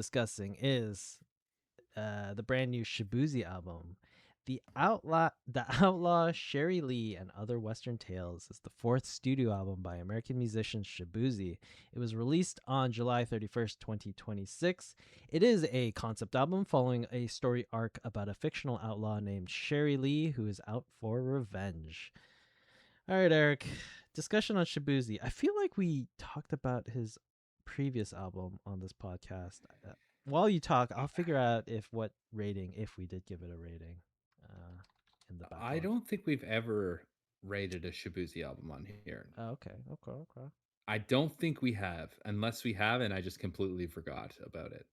discussing is the brand new Shaboozey album. The Outlaw Cherie Lee and Other Western Tales is the fourth studio album by American musician Shaboozey. It was released on July 31st, 2026. It is a concept album following a story arc about a fictional outlaw named Cherie Lee who is out for revenge. All right, Eric. Discussion on Shaboozey. I feel like we talked about his previous album on this podcast. While you talk, I'll figure out if we did give it a rating in the I backlog. don't think we've ever rated a Shaboozey album on here. Oh, okay. I don't think we have, unless we have, and I just completely forgot about it.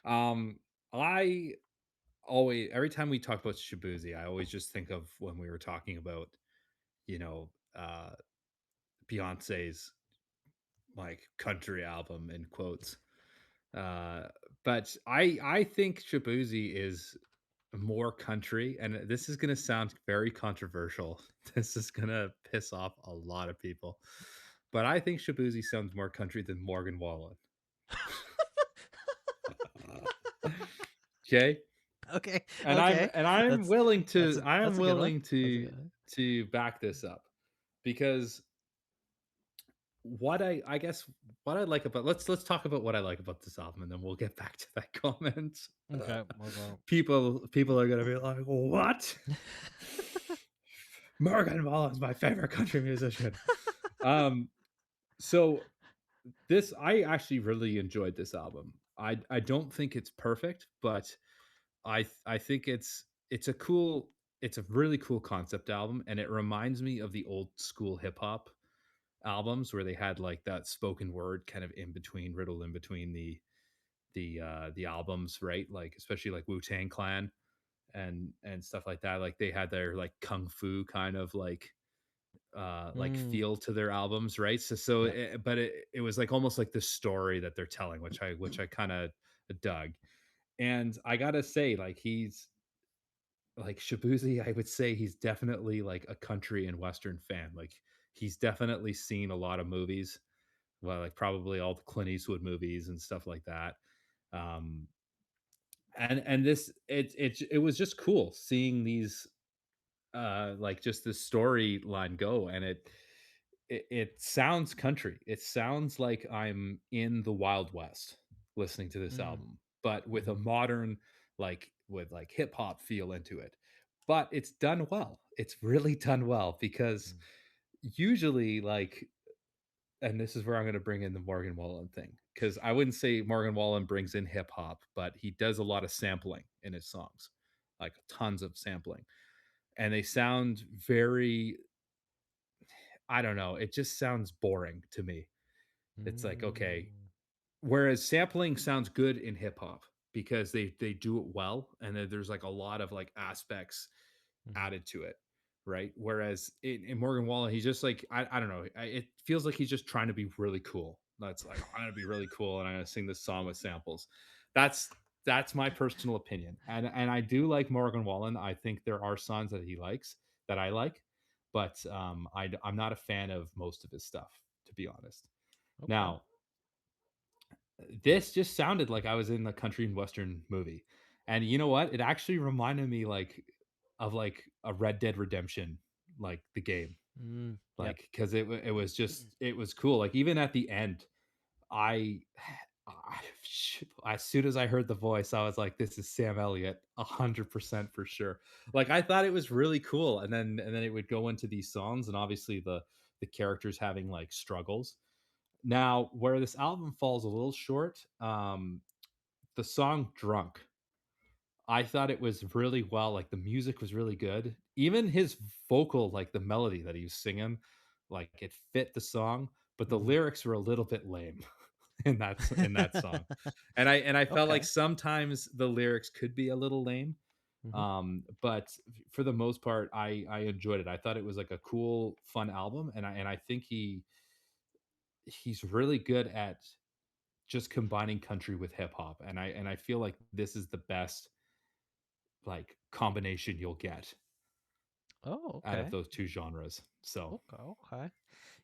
Um, I always, every time we talk about Shaboozey, I always just think of when we were talking about, you know, uh, Beyonce's like country album in quotes. Uh, but I think Shaboozey is more country, and this is gonna sound very controversial. This is gonna piss off a lot of people, but I think Shaboozey sounds more country than Morgan Wallen. Okay, Okay, and I'm okay. and I'm That's willing that's to a I am that's a good one. willing That's a good one. to back this up because I guess what I like about let's talk about what I like about this album and then we'll get back to that comment. Okay, we'll go. People are gonna be like, what? Morgan Wallen's my favorite country musician. Um, so this I actually really enjoyed this album. I don't think it's perfect, but I think it's a really cool concept album, and it reminds me of the old school hip hop albums where they had like that spoken word kind of in between, riddled in between the albums, right? Like especially like Wu Tang Clan and stuff like that. Like they had their like kung fu kind of like Mm, feel to their albums, right? So yep. but it was like almost like the story that they're telling, which I kind of dug. And I gotta say, like he's like Shabuzi, I would say he's definitely like a country and western fan. Like he's definitely seen a lot of movies, well, like probably all the Clint Eastwood movies and stuff like that. Um, and this it was just cool seeing these like just this storyline go, and it sounds country. It sounds like I'm in the Wild West listening to this Mm, album, but with a mm-hmm, modern, like with like hip hop feel into it. But it's done well. It's really done well because mm, usually like, and this is where I'm going to bring in the Morgan Wallen thing, because I wouldn't say Morgan Wallen brings in hip hop, but he does a lot of sampling in his songs, like tons of sampling, and they sound very, I don't know, it just sounds boring to me. It's like, okay, mm, whereas sampling sounds good in hip hop because they do it well, and then there's like a lot of like aspects mm-hmm. added to it, right? Whereas in Morgan Wallen, he's just like, I don't know, it feels like he's just trying to be really cool. That's like, I'm gonna be really cool and I'm gonna sing this song with samples. That's that's my personal opinion, and I do like Morgan Wallen. I think there are songs that he likes that I like, but I'm not a fan of most of his stuff, to be honest. Okay. Now, this just sounded like I was in a country and western movie. And you know what? It actually reminded me like of like a Red Dead Redemption, like the game. Yep. Like cuz it was just it was cool. Like even at the end, I, I as soon as I heard the voice, I was like, this is Sam Elliott 100% for sure. Like I thought it was really cool, and then it would go into these songs, and obviously the characters having like struggles. Now, where this album falls a little short, the song Drunk, I thought it was really well. Like the music was really good. Even his vocal, like the melody that he was singing, like it fit the song, but the Mm-hmm. lyrics were a little bit lame in that song. And I felt like Okay. sometimes the lyrics could be a little lame. Mm-hmm. But for the most part, I enjoyed it. I thought it was like a cool, fun album, and I think he's really good at just combining country with hip hop, and I feel like this is the best like combination you'll get Oh, out of okay. those two genres. So Okay. Okay.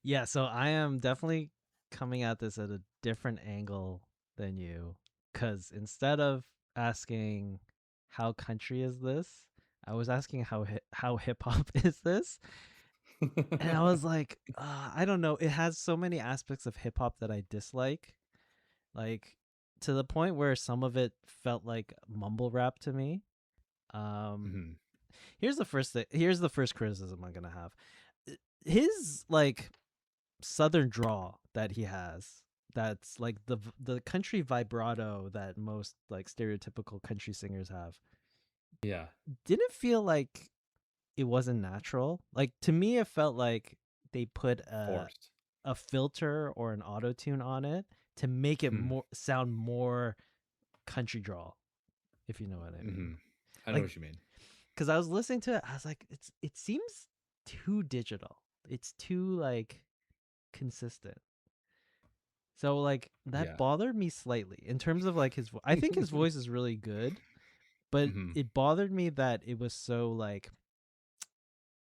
Yeah. So I am definitely coming at this at a different angle than you. Cuz instead of asking how country is this, I was asking how hip hop is this. And I was like, I don't know. It has so many aspects of hip hop that I dislike, like to the point where some of it felt like mumble rap to me. Um, Mhm. here's the first thing. Here's the first criticism I'm gonna have. His like southern drawl that he has. That's like the country vibrato that most like stereotypical country singers have. Yeah. Didn't feel like it wasn't natural. Like to me, it felt like they put Forced. a filter or an auto tune on it to make it Hmm. more sound more country drawl, if you know what I mean. Mhm. I know Like, what you mean. because I was listening to it, I was like, it seems too digital. It's too like consistent. So like that Yeah. bothered me slightly in terms of like I think his voice is really good, but Mhm. it bothered me that it was so like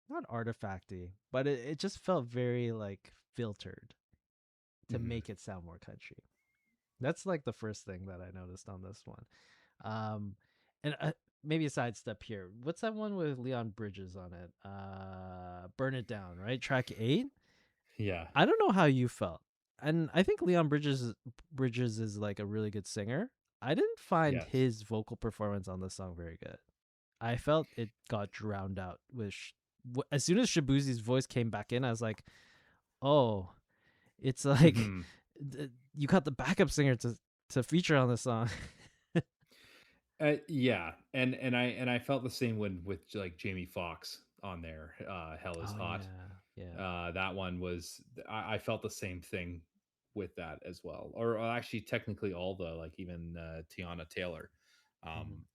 not artifacty, but it just felt very like filtered to Mhm. make it sound more country. That's like the first thing that I noticed on this one. Um, and maybe a sidestep here. What's that one with Leon Bridges on it? Burn It Down, right? Track 8. Yeah. I don't know how you felt, and I think Leon Bridges is like a really good singer. I didn't find Yes. his vocal performance on this song very good. I felt it got drowned out with as soon as Shaboozey's voice came back in. I was like, oh, it's like Mhm. you got the backup singer to feature on the song. Yeah, and I felt the same when with like Jamie Foxx on there. Hell is Oh hot. yeah, yeah. That one was I felt the same thing with that as well. Or actually, technically, all the like even Tiana Taylor. Mhm. Um,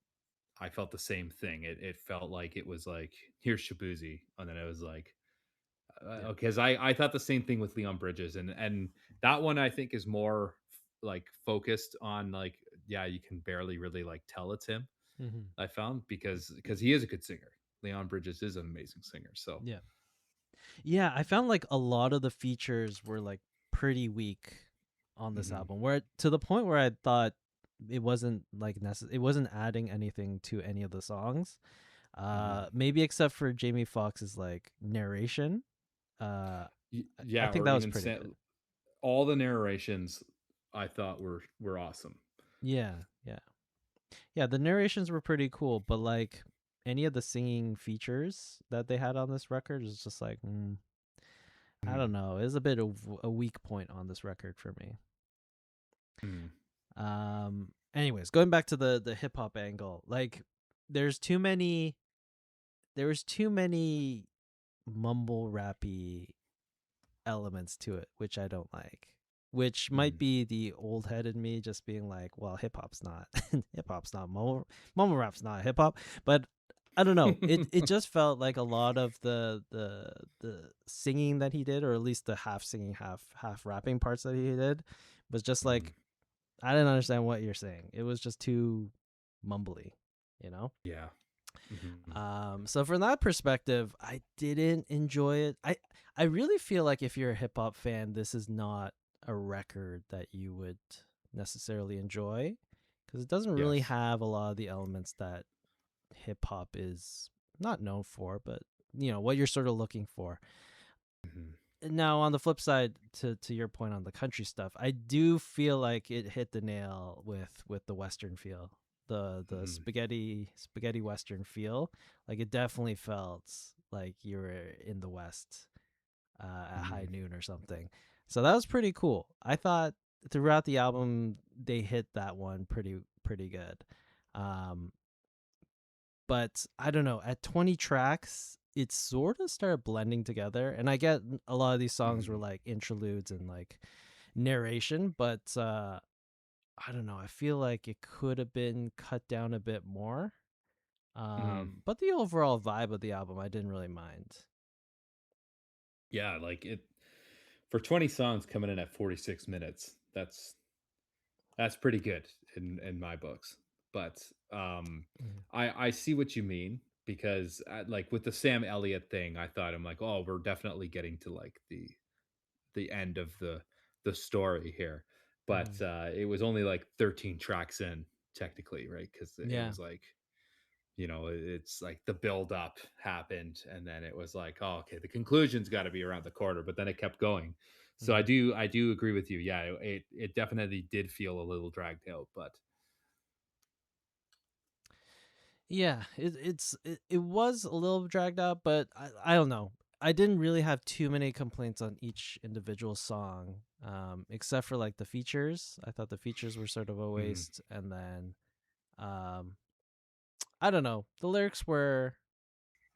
I felt the same thing. It felt like it was like here's Shaboozey, and then it was like Yeah. because I thought the same thing with Leon Bridges, and that one I think is more like focused on like yeah you can barely really like tell it's him. Mhm. I found because he is a good singer. Leon Bridges is an amazing singer. So Yeah. Yeah, I found like a lot of the features were like pretty weak on this mhm, album. Where to the point where I thought it wasn't like it wasn't adding anything to any of the songs. mhm. Maybe except for Jamie Foxx's like narration. Uh I Yeah, think or that was even pretty good. all the narrations I thought were awesome. Yeah, yeah. Yeah, the narrations were pretty cool, but like any of the singing features that they had on this record is just like I Mhm, don't know. It's a bit of a weak point on this record for me. mhm, Anyways, going back to the hip hop angle, like there's too many there was too many mumble rappy elements to it, which I don't like. Which might mhm, be the old head in me just being like, well, hip hop's not mumble rap's not hip hop. But I don't know. It just felt like a lot of the singing that he did, or at least the half singing, half rapping parts that he did, was just mhm. like I didn't understand what you're saying. It was just too mumbly, you know? Yeah. Mhm. So from that perspective, I didn't enjoy it. I really feel like if you're a hip hop fan, this is not a record that you would necessarily enjoy because it doesn't really Yes. have a lot of the elements that hip hop is not known for, but what you're sort of looking for. Mhm, Now on the flip side, to your point on the country stuff, I do feel like it hit the nail with the western feel, the mhm, spaghetti western feel. Like it definitely felt like you were in the west at high mhm. noon or something. So that was pretty cool. I thought throughout the album they hit that one pretty good. um but I don't know. At 20 tracks, it sort of started blending together. And I get a lot of these songs were Mhm, like interludes and like narration, but I don't know. I feel like it could have been cut down a bit more. mhm. But the overall vibe of the album, I didn't really mind. Yeah, like it for 20 songs coming in at 46 minutes. That's pretty good in my books. But Mhm. I see what you mean because like with the Sam Elliott thing, I thought I'm like, oh, we're definitely getting to like the end of the story here. but Mhm. it was only like 13 tracks in technically, right? Because it Yeah. was like, it's like the build up happened, and then it was like, oh, okay, the conclusion's got to be around the corner, but then it kept going. So Mhm. I do agree with you. Yeah, it definitely did feel a little dragged out, but Yeah, it was a little dragged out, but I don't know. I didn't really have too many complaints on each individual song, except for like the features. I thought the features were sort of a mhm, waste, and then um, I don't know. The lyrics were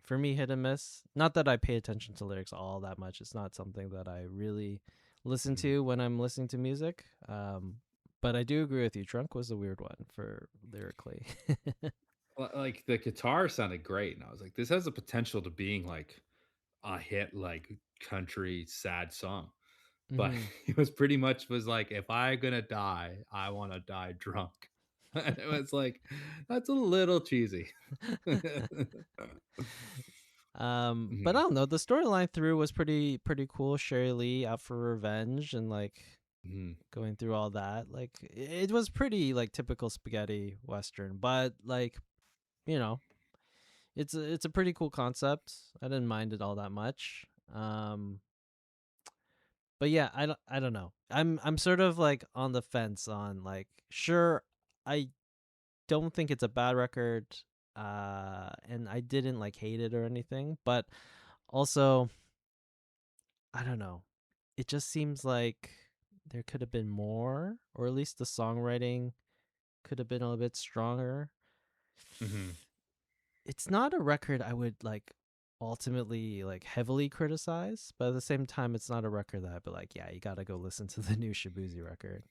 for me hit and miss. Not that I pay attention to lyrics all that much. It's not something that I really listen mhm. to when I'm listening to music. But I do agree with you. Drunk was a weird one for lyrically. Like the guitar sounded great, and I was like, this has the potential to being like a hit, like country sad song. But hmm it was pretty much was like, if I gonna die, I want to die drunk. And it was like, that's a little cheesy. But I Mhm, don't know. The storyline through was pretty cool. Sherry Lee out for revenge and like mhm, going through all that. Like it was pretty like typical spaghetti western, but like you know, it's a pretty cool concept. I didn't mind it all that much. Um, but yeah, I don't know. I'm sort of like on the fence on like sure I don't think it's a bad record, and I didn't like hate it or anything, but also I don't know. It just seems like there could have been more, or at least the songwriting could have been a little bit stronger. mhm. It's not a record I would like ultimately like heavily criticize, but at the same time, it's not a record that I'd be like, yeah, you gotta go listen to the new Shaboozey record.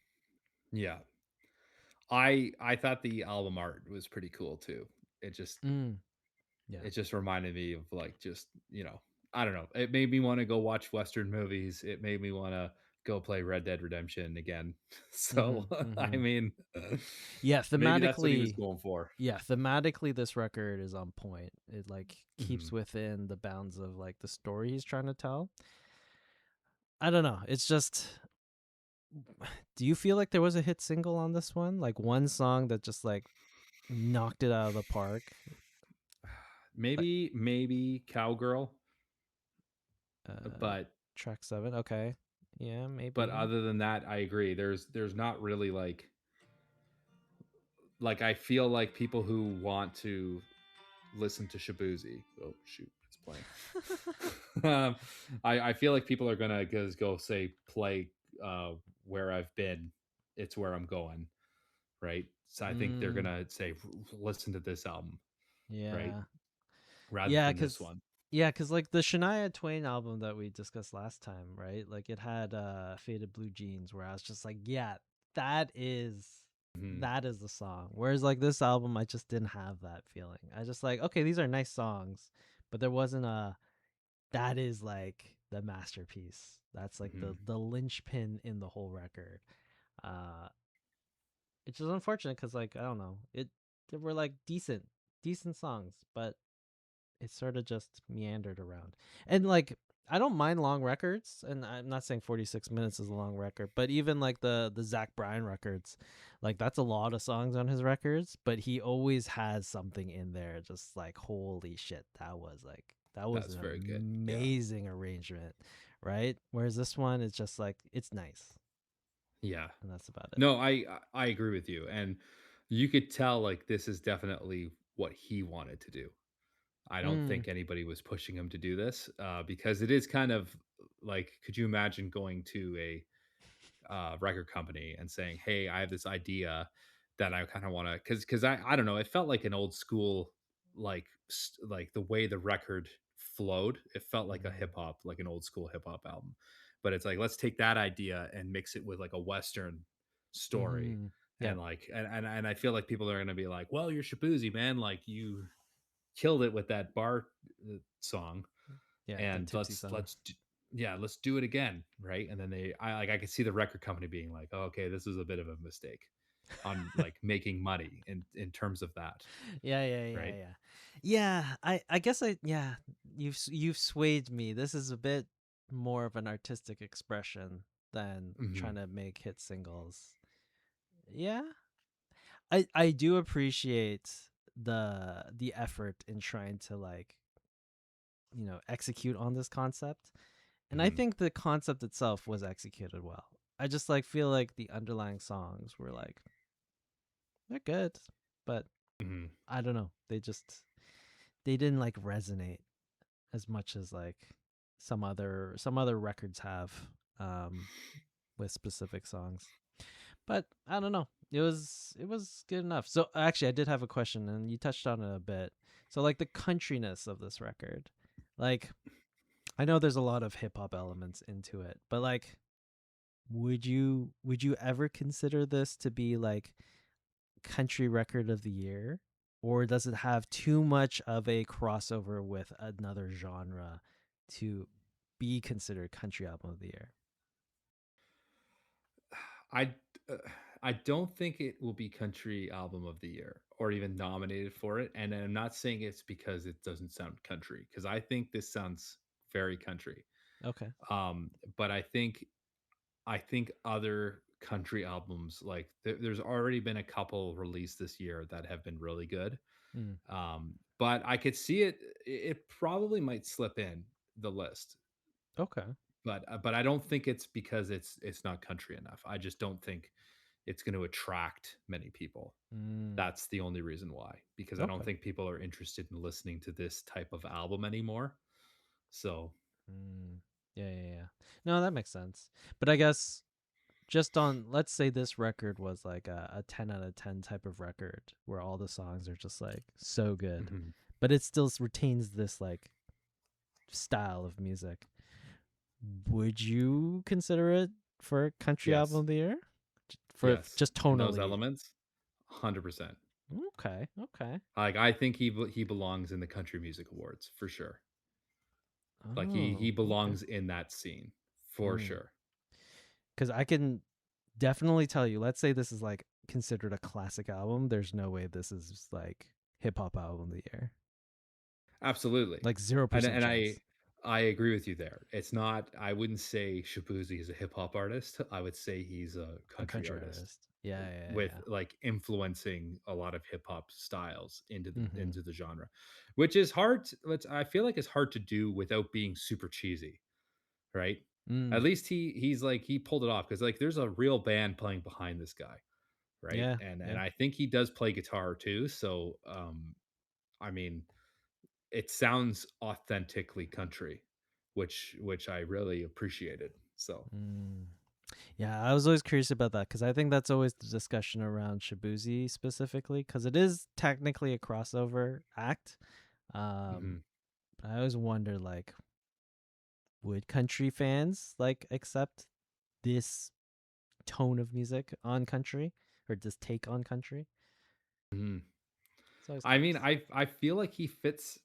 Yeah. I thought the album art was pretty cool too. It just Mm, yeah. it just reminded me of like just, I don't know. It made me want to go watch Western movies. It made me want to go play Red Dead Redemption again. Mm-hmm. So, I Mm-hmm. mean, Yeah, maybe that's what he was thematically, going for. yeah, thematically, this record is on point. It like keeps Mhm. within the bounds of like the story he's trying to tell. I don't know. It's just, do you feel like there was a hit single on this one? Like one song that just like knocked it out of the park? Like Maybe Cowgirl, uh but track 7. Okay. Yeah, but maybe. other than that, I agree. There's not really like I feel like people who want to listen to Shaboozey. Oh shoot, it's playing. I feel like people are gonna just go say play where I've been. It's where I'm going, right? So I think they're mm, gonna say listen to this album, right, yeah. rather Yeah, than this cuz one. yeah, cuz like the Shania Twain album that we discussed last time, right? Like it had Faded Blue Jeans where I was just like, yeah, that is Mhm, that is the song. Whereas like this album I just didn't have that feeling. I just like, okay, these are nice songs, but there wasn't a that is like the masterpiece. That's like mhm. the linchpin in the whole record. Uh which is unfortunate cuz like I don't know. They were like decent songs, but it sort of just meandered around. And like I don't mind long records, and I'm not saying 46 minutes is a long record, but even like the Zach Bryan records, like that's a lot of songs on his records, but he always has something in there just like holy shit, that was That's an very good. Yeah, amazing arrangement, right? Whereas this one is just like it's nice, yeah. and that's about it. No, I agree with you, and you could tell like this is definitely what he wanted to do. I don't Mm. think anybody was pushing him to do this because it is kind of like, could you imagine going to a record company and saying, "Hey, I have this idea that I kind of want to," because I don't know, it felt like an old school like the way the record flowed. It felt like a Mm-hmm. hip hop, like an old school hip hop album. But it's like let's take that idea and mix it with like a western story. Mm-hmm. And Yep. like and I feel like people are gonna be like, well, you're Shaboozey, man. Like you killed it with that bar song, Yeah, the and tipsy song. yeah, let's do it again, right? And then I could see the record company being like, oh, okay, this is a bit of a mistake on like making money in terms of that, right? Yeah. Yeah, I guess yeah, you've swayed me. This is a bit more of an artistic expression than trying Mhm. to make hit singles. Yeah, I do appreciate the effort in trying to like, execute on this concept. And I Mhm. think the concept itself was executed well. I just like feel like the underlying songs were like they're good, but Mhm. I don't know. They didn't like resonate as much as like some other records have um with specific songs. But I don't know. It was good enough. So actually I did have a question and you touched on it a bit. So like the countryness of this record. Like I know there's a lot of hip hop elements into it, but like would you ever consider this to be like country record of the year, or does it have too much of a crossover with another genre to be considered country album of the year? I uh, I don't think it will be country album of the year or even nominated for it, and I'm not saying it's because it doesn't sound country because I think this sounds very country. Okay. But I think other country albums like there's already been a couple released this year that have been really good. Mm, But I could see it probably might slip in the list, okay. but I don't think it's because it's not country enough. I just don't think it's going to attract many people. Mm, That's the only reason why, because I don't okay. think people are interested in listening to this type of album anymore. So, Mm, yeah, yeah, yeah. No, that makes sense. But I guess just on, let's say this record was like a 10 out of 10 type of record where all the songs are just like so good, mhm. but it still retains this like style of music. Would you consider it for country album Yes, of the year? For yes, just in those tonally. elements, 100%. Okay, okay. Like I think he belongs in the country music awards for sure. Like he Oh, okay. belongs in that scene for sure. Because I can definitely tell you, let's say this is like considered a classic album. There's no way this is like hip hop album of the year. Absolutely. Like zero And percent chance. I agree with you there. It's not I wouldn't say Shaboozey is a hip hop artist. I would say he's a A country country artist artist. Yeah, yeah, with yeah. like influencing a lot of hip hop styles Mm-hmm. into the genre, which is which I feel like is hard to do without being super cheesy, right? At Mm. least he's like he pulled it off because like there's a real band playing behind this guy, right? Yeah, And yeah. I think he does play guitar too. So I mean it sounds authentically country, which I really appreciated. So, Mm. Yeah, I was always curious about that because I think that's always the discussion around Shaboozey specifically because it is technically a crossover act. Um, mhm, but I always wonder like, would country fans like accept this tone of music on country or this take on country? mhm. It's always I mean, curious. I feel like he fits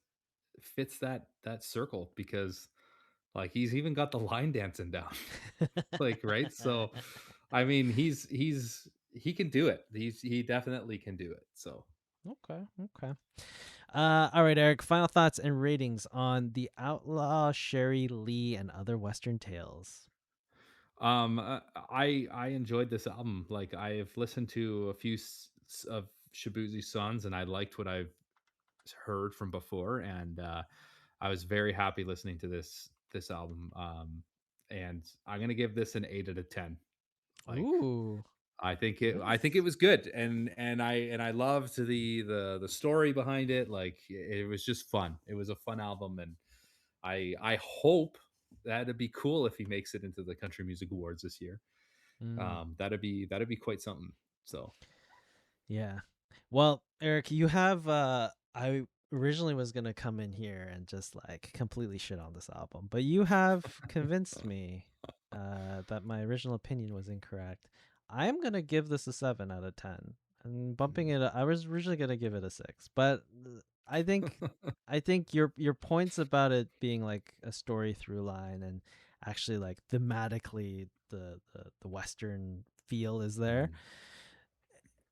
that circle because like he's even got the line dancing down. Like, right? So I mean, he can do it. He definitely can do it. So, Okay, okay. All right, Eric. Final thoughts and ratings on the Outlaw Cherie Lee and Other Western Tales. I enjoyed this album. Like I've listened to a few of Shaboozey's songs and I liked what I've heard from before, and I was very happy listening to this album. And I'm gonna give this an 8 out of 10. Like Ooh, I think it nice. was good, and I loved the story behind it. Like it was just fun. It was a fun album, and I hope that'd be cool if he makes it into the Country Music Awards this year. Mm. That'd be quite something. So Yeah. Well, Eric, you have I originally was going to come in here and just like completely shit on this album, but you have convinced me that my original opinion was incorrect. I'm going to give this a 7 out of 10. And bumping it I was originally going to give it a 6, but I think I think your points about it being like a story through line and actually like thematically the western feel is there, mhm,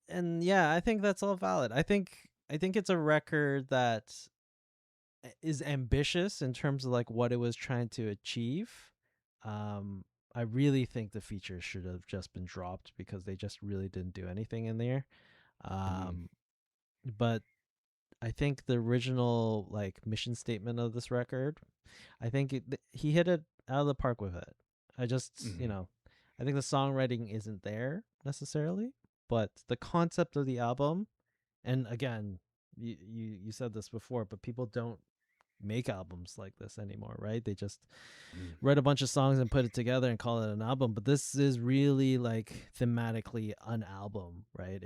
and yeah, I think that's all valid. I think it's a record that is ambitious in terms of like what it was trying to achieve. Um I really think the features should have just been dropped because they just really didn't do anything in there. Mhm. Um, but I think the original like mission statement of this record, I think he hit it out of the park with it. I just, Mhm. I think the songwriting isn't there necessarily, but the concept of the album, and again, you said this before, but people don't make albums like this anymore, right? They just Mhm. write a bunch of songs and put it together and call it an album. But this is really like thematically an album, right?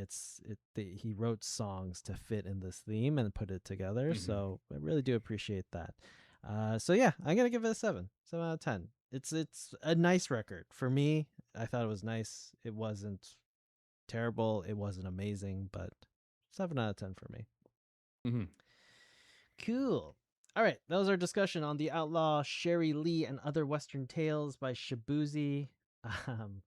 He wrote songs to fit in this theme and put it together. Mhm. So I really do appreciate that. So yeah, I'm gonna give it a 7 out of 10. It's a nice record for me. I thought it was nice. It wasn't terrible. It wasn't amazing, but 7 out of 10 for me. Mhm. Cool. All right, that was our discussion on the Outlaw Cherie Lee and Other Western Tales by Shaboozey. Um,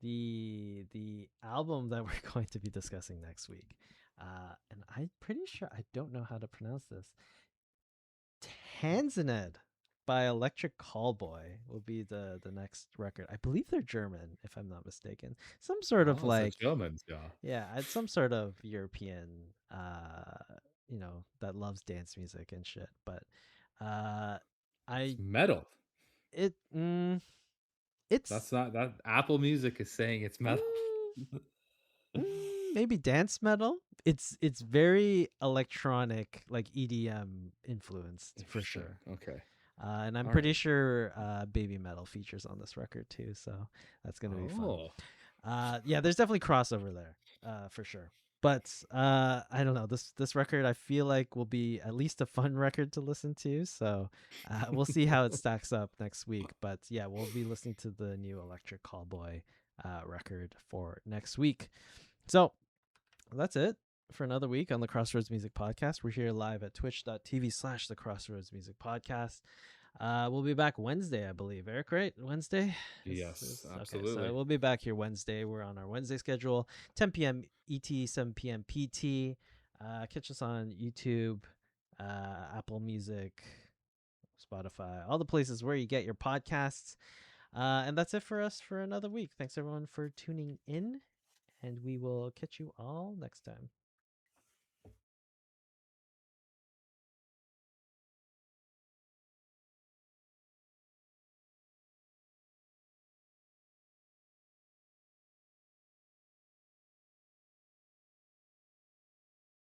the album that we're going to be discussing next week, and I'm pretty sure I don't know how to pronounce this. Tanzanite by Electric Callboy will be the next record. I believe they're German, if I'm not mistaken. Some sort of Oh, it's a like Germans, yeah. yeah, it's some sort of European, that loves dance music and shit. But uh, It's I metal. it mm, it's That's not that Apple Music is saying it's metal. mm, maybe dance metal. It's very electronic, like EDM influenced for Interesting. sure. Okay. And I'm All pretty right. sure baby metal features on this record too, so that's gonna be fun. Oh. Yeah, there's definitely crossover there, for sure. But I don't know. This record I feel like will be at least a fun record to listen to. So we'll see how it stacks up next week. But yeah, we'll be listening to the new Electric Callboy record for next week. So that's it for another week on the Crossroads Music Podcast. We're here live at twitch.tv/ the Crossroads Music Podcast. We'll be back Wednesday, I believe. Eric, right? Wednesday Yes, is okay. So absolutely. we'll be back here Wednesday. We're on our Wednesday schedule, 10 p.m. ET, 7 p.m. PT. Catch us on YouTube, Apple Music, Spotify, all the places where you get your podcasts. And that's it for us for another week. Thanks everyone for tuning in, and we will catch you all next time.